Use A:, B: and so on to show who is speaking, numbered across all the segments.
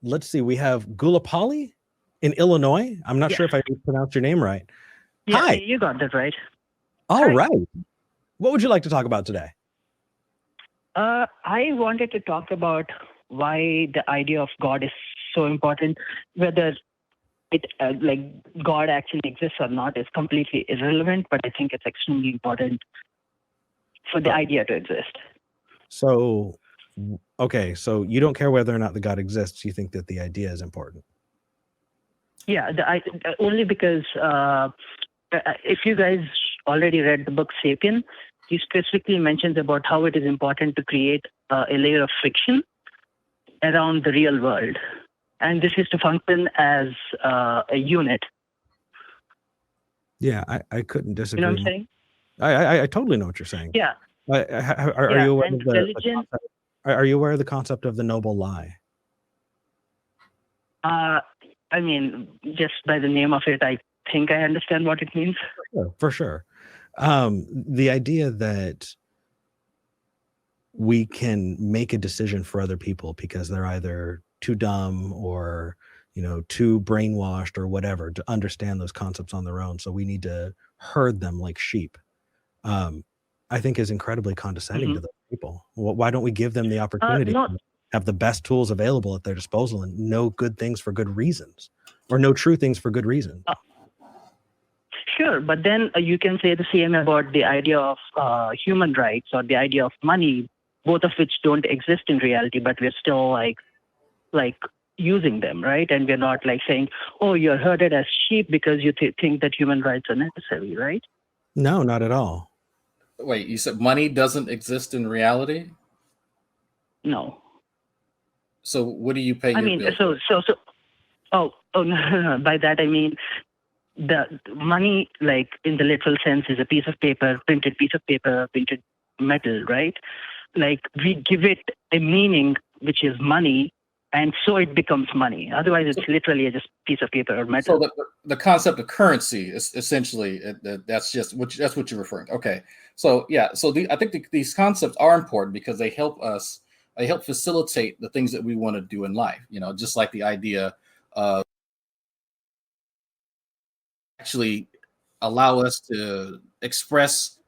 A: Let's see. We have Gulapali in Illinois. I'm not sure if I pronounced your name right.
B: Yeah,
A: Hi.
B: you got that right.
A: All right. What would you like to talk about today?
B: I wanted to talk about why the idea of God is so important. Whether it like God actually exists or not is completely irrelevant, but I think it's extremely important for the idea to exist.
A: So, okay, so you don't care whether or not the God exists. You think that the idea is important.
B: Yeah, only because if you guys already read the book Sapien, he specifically mentions about how it is important to create a layer of fiction around the real world. And this is to function as a unit.
A: Yeah, I couldn't disagree.
B: You know what I'm saying?
A: I totally know what you're saying.
B: Yeah.
A: Are you aware of
B: religion?
A: Are you aware of the concept of the noble lie?
B: I mean, just by the name of it, I think I understand what it means.
A: For sure. The idea that we can make a decision for other people because they're either too dumb or, you know, too brainwashed or whatever to understand those concepts on their own. So we need to herd them like sheep. I think is incredibly condescending to those people. Why don't we give them the opportunity to have the best tools available at their disposal and know good things for good reasons, or know true things for good reasons?
B: Sure, but then you can say the same about the idea of human rights or the idea of money, both of which don't exist in reality, but we're still like using them, right? And we're not like saying, oh, you're herded as sheep because you think that human rights are necessary, right?
A: No, not at all.
C: Wait, you said money doesn't exist in reality?
B: No.
C: So what do you pay your bill?
B: No. By that I mean the money, like in the literal sense, is a piece of paper, printed metal, right? Like we give it a meaning, which is money, and so it becomes money. Otherwise, it's literally just a piece of paper or metal.
C: So the concept of currency is essentially that's what you're referring to. Okay, so yeah, so I think these concepts are important because they help facilitate the things that we want to do in life. You know, just like the idea of actually allow us to express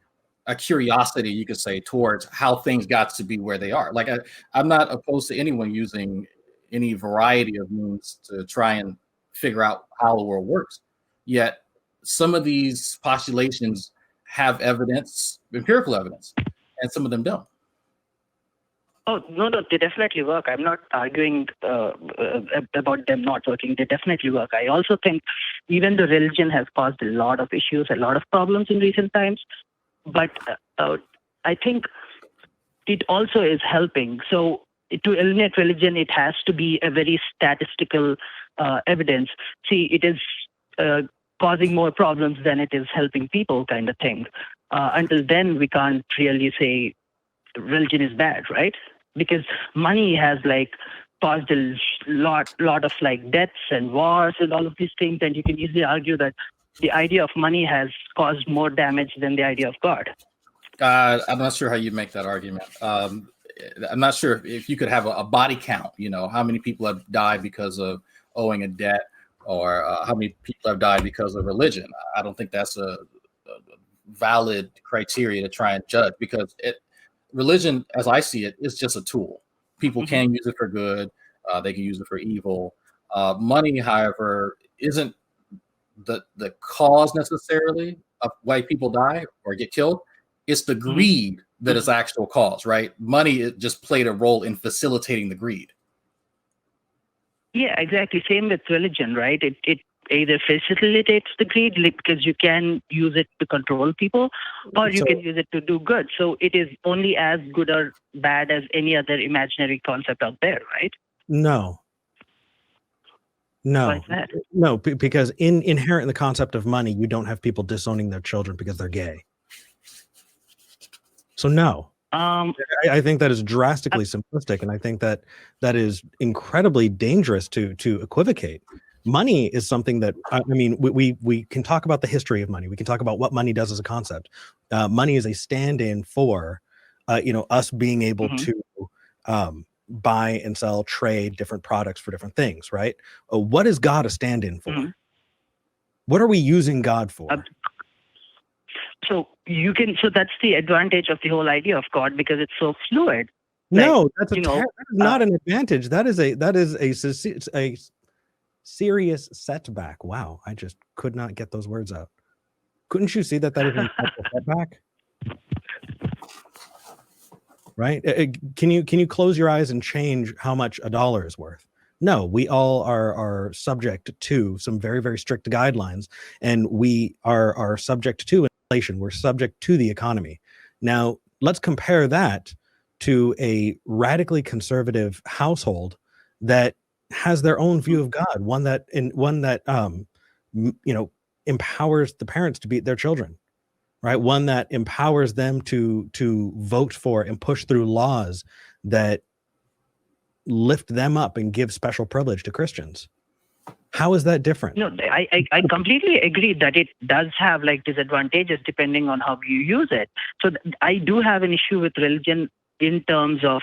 C: a curiosity, you could say, towards how things got to be where they are. Like I'm not opposed to anyone using any variety of means to try and figure out how the world works. Yet some of these postulations have evidence, empirical evidence, and some of them don't.
B: Oh, no, they definitely work. I'm not arguing about them not working. They definitely work. I also think even the religion has caused a lot of issues, a lot of problems in recent times. But I think it also is helping. So to eliminate religion, it has to be a very statistical evidence. See, it is causing more problems than it is helping people, kind of thing. Until then, we can't really say religion is bad, right? Because money has like caused a lot of like deaths and wars and all of these things, and you can easily argue that the idea of money has caused more damage than the idea of God.
C: I'm not sure how you make that argument. I'm not sure if you could have a body count, you know, how many people have died because of owing a debt, or how many people have died because of religion. I don't think that's a valid criteria to try and judge, because religion, as I see it, is just a tool. People can use it for good. They can use it for evil. Money, however, isn't the cause necessarily of why people die or get killed. It's the greed that is actual cause, right? Money just played a role in facilitating the greed.
B: Yeah, exactly. Same with religion, right? It either facilitates the greed because you can use it to control people, or you can use it to do good. So it is only as good or bad as any other imaginary concept out there, right?
A: No, because inherent in the concept of money, you don't have people disowning their children because they're gay. So no. I think that is drastically simplistic, and I think that is incredibly dangerous to equivocate. Money is something that, I mean, we can talk about the history of money. We can talk about what money does as a concept. Money is a stand-in for, us being able to buy and sell, trade different products for different things, right? What is God a stand-in for?
B: Mhm.
A: What are we using God for?
B: So that's the advantage of the whole idea of God, because it's so fluid.
A: No, that's
B: you know,
A: that is not an advantage. That is a serious setback. Wow, I just could not get those words out. Couldn't you see that is an incredible setback? Right? Can you close your eyes and change how much a dollar is worth? No, we all are subject to some very, very strict guidelines, and we are subject to inflation. We're subject to the economy. Now, let's compare that to a radically conservative household that has their own view of God, one that empowers the parents to beat their children, right? One that empowers them to vote for and push through laws that lift them up and give special privilege to Christians. How is that different?
B: No, I completely agree that it does have like disadvantages depending on how you use it. So I do have an issue with religion in terms of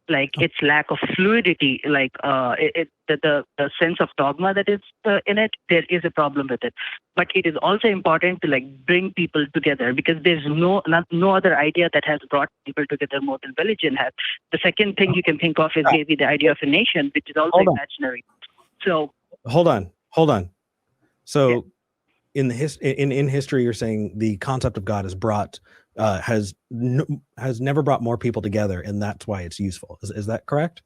B: like its lack of fluidity, like the sense of dogma that is in it. There is a problem with it, but it is also important to like bring people together, because there's no other idea that has brought people together more than religion has. The second thing you can think of is maybe the idea of a nation, which is also imaginary. So
A: hold on. So in history, you're saying the concept of God has never brought more people together, and that's why it's useful. Is that correct?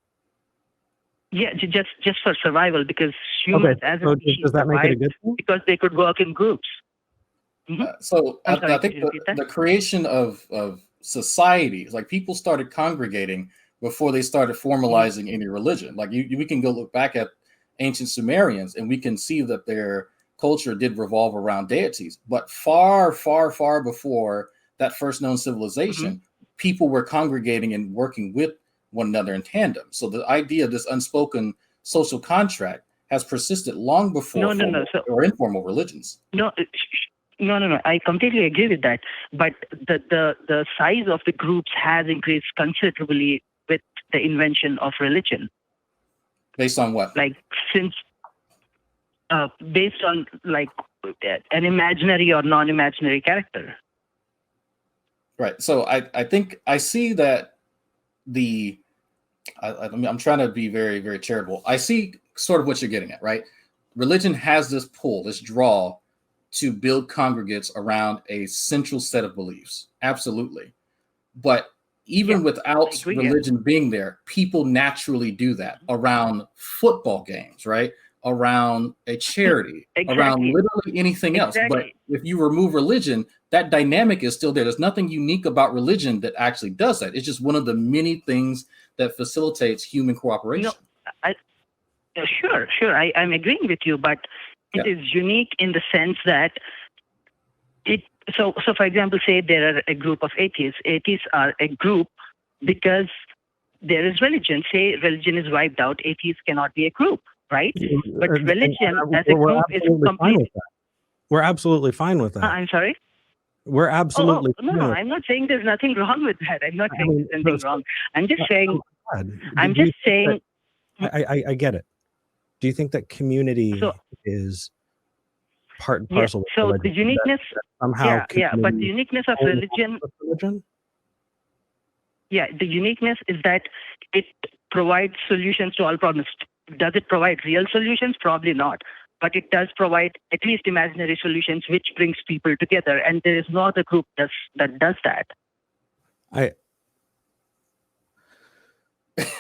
B: Yeah, just for survival, because humans as a species
A: does that make it a good thing?
B: Because they could work in groups. Mm-hmm.
C: I think the creation of societies, like people started congregating before they started formalizing any religion. Like we can go look back at ancient Sumerians, and we can see that their culture did revolve around deities. But far, far, far before that first known civilization, people were congregating and working with one another in tandem. So the idea of this unspoken social contract has persisted long before or informal religions.
B: No. I completely agree with that. But the size of the groups has increased considerably with the invention of religion.
C: Based on what?
B: Like since based on like an imaginary or non-imaginary character.
C: Right. So I think I see that I'm trying to be very, very charitable. I see sort of what you're getting at, right? Religion has this pull, this draw to build congregates around a central set of beliefs. Absolutely. But even without religion being there, people naturally do that around football games, right? Around a charity, around literally anything else. But if you remove religion, that dynamic is still there. There's nothing unique about religion that actually does that. It's just one of the many things that facilitates human cooperation.
B: No, sure. I'm agreeing with you, but it is unique in the sense that so for example, say there are a group of atheists. Atheists are a group because there is religion. Say religion is wiped out, atheists cannot be a group, right? But religion as a group is complete.
A: We're absolutely fine with that.
B: I'm sorry?
A: We're absolutely
B: no, I'm not saying there's nothing wrong with that. I'm not saying there's anything wrong. I'm just saying
A: I get it. Do you think that community is part and parcel?
B: So the uniqueness somehow but the uniqueness of religion. Yeah, the uniqueness is that it provides solutions to all problems. Does it provide real solutions? Probably not. But it does provide at least imaginary solutions, which brings people together. And there is no other group that does that.
A: I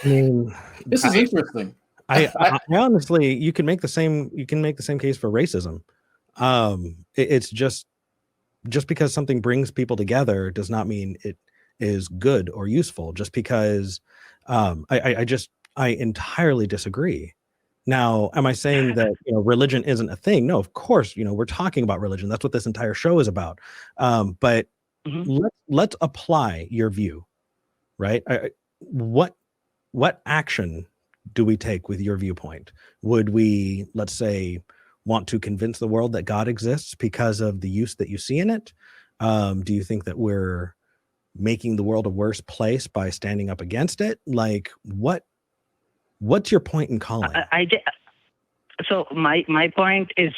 A: mean,
C: this is interesting.
A: I honestly, you can make the same case for racism. It's just because something brings people together does not mean it is good or useful. Just because I entirely disagree. Now, am I saying that religion isn't a thing? No, of course. We're talking about religion. That's what this entire show is about. But let's apply your view, right? What action do we take with your viewpoint? Would we, let's say, want to convince the world that God exists because of the use that you see in it? Do you think that we're making the world a worse place by standing up against it? Like, what What's your point in calling?
B: So my point is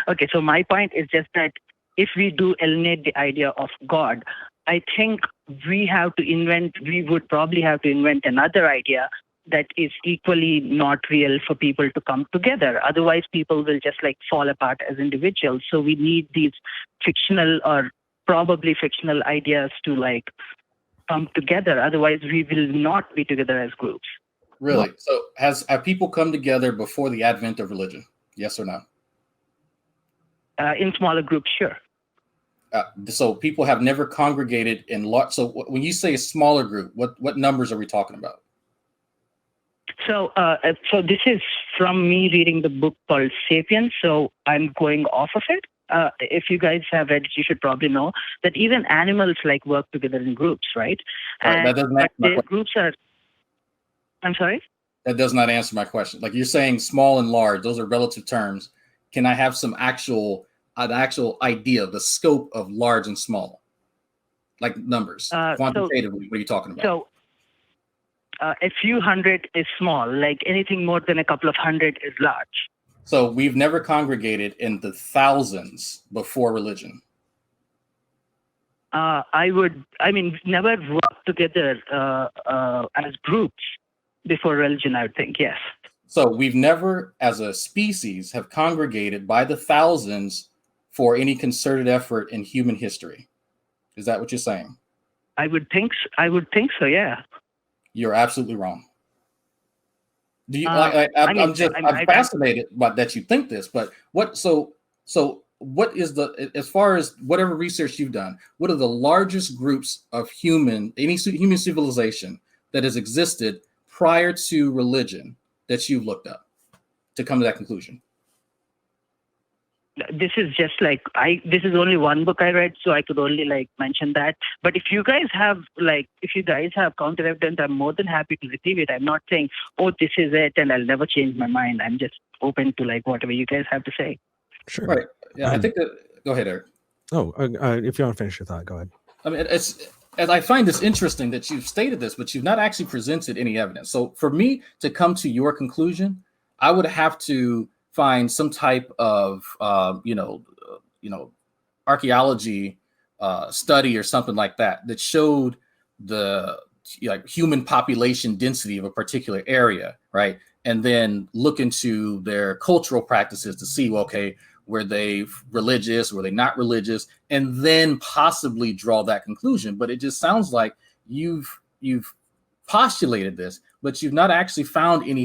B: okay. So my point is just that if we do eliminate the idea of God, I think we would probably have to invent another idea that is equally not real for people to come together. Otherwise, people will just like fall apart as individuals. So we need these fictional or probably fictional ideas to like come together. Otherwise, we will not be together as groups.
C: Really? So have people come together before the advent of religion? Yes or no?
B: In smaller groups, sure.
C: So people have never congregated in large. So when you say a smaller group, what numbers are we talking about?
B: So this is from me reading the book called *Sapiens*. So I'm going off of it. If you guys have read it, you should probably know that even animals like work together in groups, right?
C: Right, that doesn't answer my question.
B: Groups are. I'm sorry?
C: That does not answer my question. Like you're saying small and large, those are relative terms. Can I have an actual idea of the scope of large and small? Like numbers, quantitatively, what are you talking about?
B: So a few hundred is small, like anything more than a couple of hundred is large.
C: So we've never congregated in the thousands before religion.
B: Never worked together as groups before religion, I would think, yes.
C: So we've never, as a species, have congregated by the thousands for any concerted effort in human history. Is that what you're saying?
B: I would think so, yeah.
C: You're absolutely wrong. Do you? I'm fascinated by that you think this, but what? So what is as far as whatever research you've done, what are the largest groups of human civilization that has existed prior to religion that you've looked up to come to that conclusion?
B: This is just like this is only one book I read, so I could only like mention that. But if you guys have counter evidence, I'm more than happy to receive it. I'm not saying, oh, this is it, and I'll never change my mind. I'm just open to like whatever you guys have to say.
A: Sure.
C: Right. Yeah, I think that. Go ahead, Eric.
A: Oh, if you want to finish your thought, go ahead.
C: I mean, as I find this interesting that you've stated this, but you've not actually presented any evidence. So for me to come to your conclusion, I would have to find some type of archaeology study or something like that showed the human population density of a particular area, right? And then look into their cultural practices to see, well, okay, were they religious, were they not religious, and then possibly draw that conclusion. But it just sounds like you've postulated this, but you've not actually found any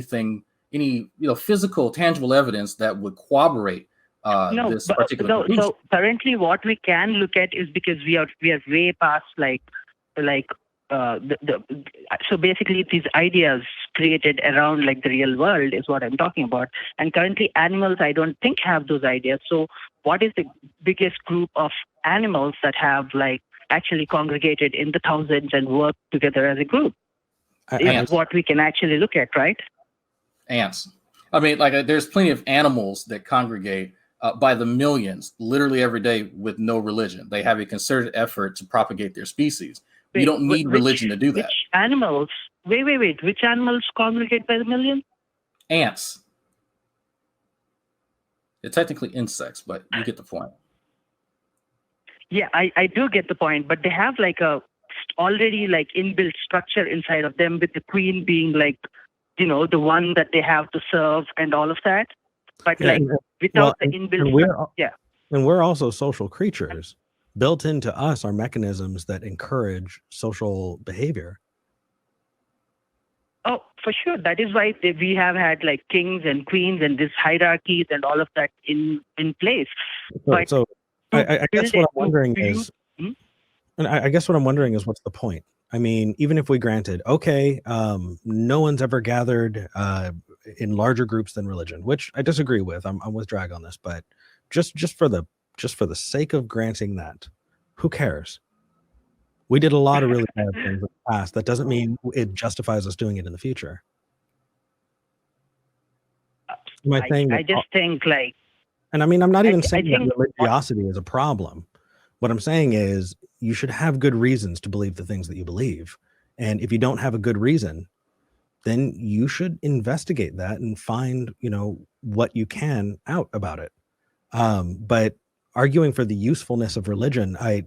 C: physical, tangible evidence that would corroborate this particular conclusion.
B: So currently, what we can look at is because we are way past so basically these ideas created around like the real world is what I'm talking about. And currently, animals I don't think have those ideas. So what is the biggest group of animals that have like actually congregated in the thousands and work together as a group? Is what we can actually look at, right?
C: Ants. I mean, like there's plenty of animals that congregate by the millions, literally every day with no religion. They have a concerted effort to propagate their species. You don't need religion to do that.
B: Which animals? Wait. Which animals congregate by the million?
C: Ants. They're technically insects, but you get the point.
B: Yeah, I do get the point, but they have like a already like inbuilt structure inside of them, with the queen being like, the one that they have to serve and all of that. But without the inbuilt
A: and we're also social creatures. Built into us are mechanisms that encourage social behavior.
B: Oh, for sure. That is why we have had like kings and queens and this hierarchies and all of that in place.
A: So I guess what I'm wondering is, and I guess what I'm wondering is, what's the point? I mean, even if we granted, okay, no one's ever gathered in larger groups than religion, which I disagree with. I'm with Drag on this, but just for the sake of granting that, who cares? We did a lot of really bad things in the past. That doesn't mean it justifies us doing it in the future.
B: I just think like,
A: and I mean, I'm not even saying that religiosity is a problem. What I'm saying is you should have good reasons to believe the things that you believe. And if you don't have a good reason, then you should investigate that and find, what you can out about it. But arguing for the usefulness of religion, I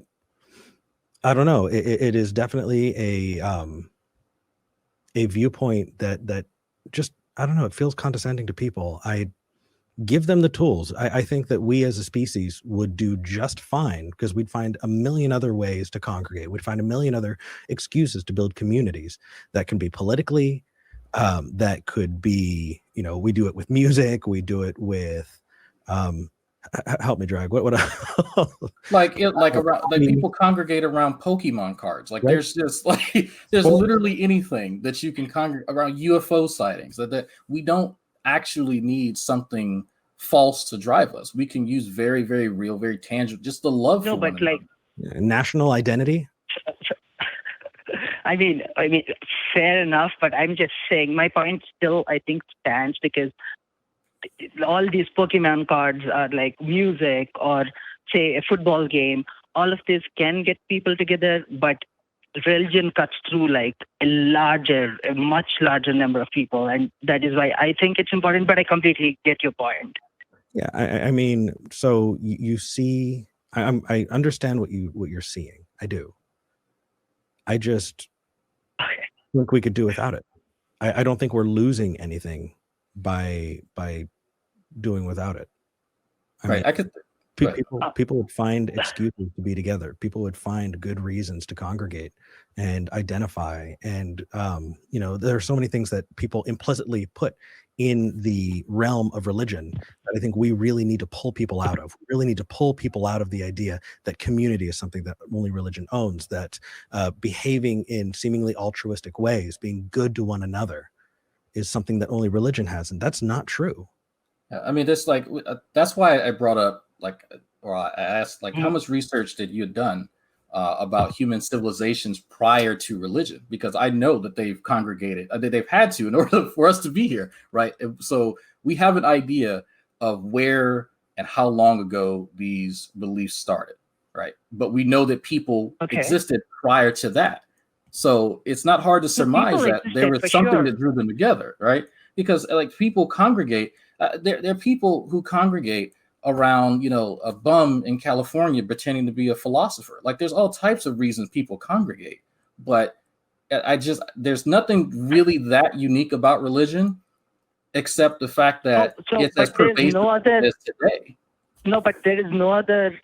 A: don't know. It is definitely a viewpoint that just, I don't know, it feels condescending to people. I give them the tools. I think that we as a species would do just fine because we'd find a million other ways to congregate. We'd find a million other excuses to build communities that can be politically, that could be, we do it with music, we do it with, help me drag. What
C: people congregate around Pokemon cards. Like, right? There's just there's literally anything that you can congregate around. UFO sightings. That we don't actually need something false to drive us. We can use very, very real, very tangible, just the love for one another.
A: National identity.
B: I mean, fair enough, but I'm just saying my point still, I think, stands, because all these Pokemon cards are like music or, say, a football game. All of this can get people together, but religion cuts through like a much larger number of people, and that is why I think it's important. But I completely get your point.
A: Yeah, I mean, so you see, I understand what you're seeing. I do. I just think we could do without it. I don't think we're losing anything by doing without it. People would find excuses to be together. People would find good reasons to congregate and identify. And, there are so many things that people implicitly put in the realm of religion that I think we really need to pull people out of. We really need to pull people out of the idea that community is something that only religion owns, that behaving in seemingly altruistic ways, being good to one another, is something that only religion has. And that's not true.
C: I mean, that's why I brought up, I asked, how much research did you have done about human civilizations prior to religion? Because I know that they've congregated, that they've had to in order for us to be here, right? So we have an idea of where and how long ago these beliefs started, right? But we know that people existed prior to that. So it's not hard to surmise that there was something that drew them together, right? Because people congregate. There are people who congregate around, a bum in California pretending to be a philosopher. There's all types of reasons people congregate, but there's nothing really that unique about religion, except the fact that it's as pervasive as today.
B: No, but there is no other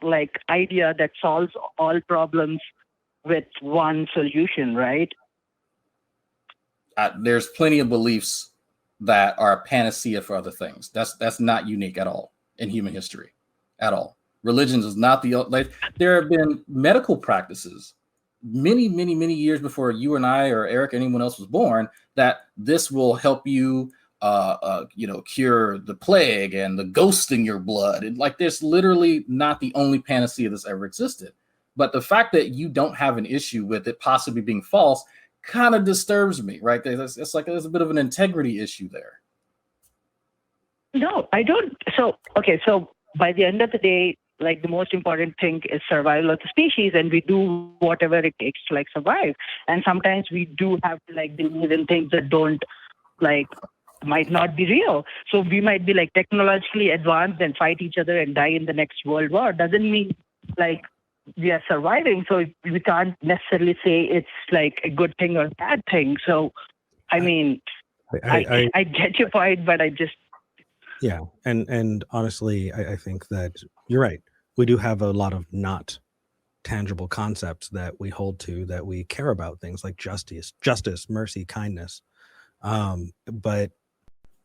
B: idea that solves all problems with one solution, right?
C: There's plenty of beliefs that are a panacea for other things. That's not unique at all in human history, at all. Religion is not there have been medical practices many, many, many years before you and I or Eric, anyone else was born, that this will help you, cure the plague and the ghost in your blood. And there's literally not the only panacea that's ever existed. But the fact that you don't have an issue with it possibly being false kind of disturbs me, right? It's there's a bit of an integrity issue there.
B: No, I don't. So by the end of the day, the most important thing is survival of the species, and we do whatever it takes to survive. And sometimes we do have to believe in things that don't might not be real. So we might be technologically advanced and fight each other and die in the next world war. Doesn't mean we are surviving, so we can't necessarily say it's a good thing or a bad thing. So, I mean, I get your point, but I just...
A: Yeah, and honestly, I think that you're right. We do have a lot of not tangible concepts that we hold to, that we care about, things like justice, mercy, kindness. But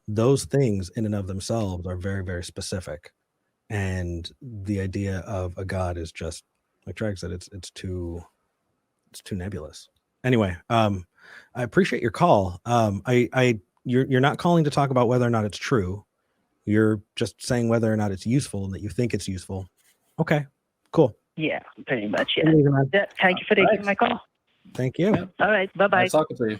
A: those things in and of themselves are very, very specific. And the idea of a God is just, like Drag said, it's too nebulous. Anyway, I appreciate your call. You're not calling to talk about whether or not it's true. You're just saying whether or not it's useful and that you think it's useful. Okay, cool.
B: Yeah, pretty much. Yeah. Thank you for taking my call.
A: Thank you.
B: All right. Bye-bye.
C: Nice talking to you.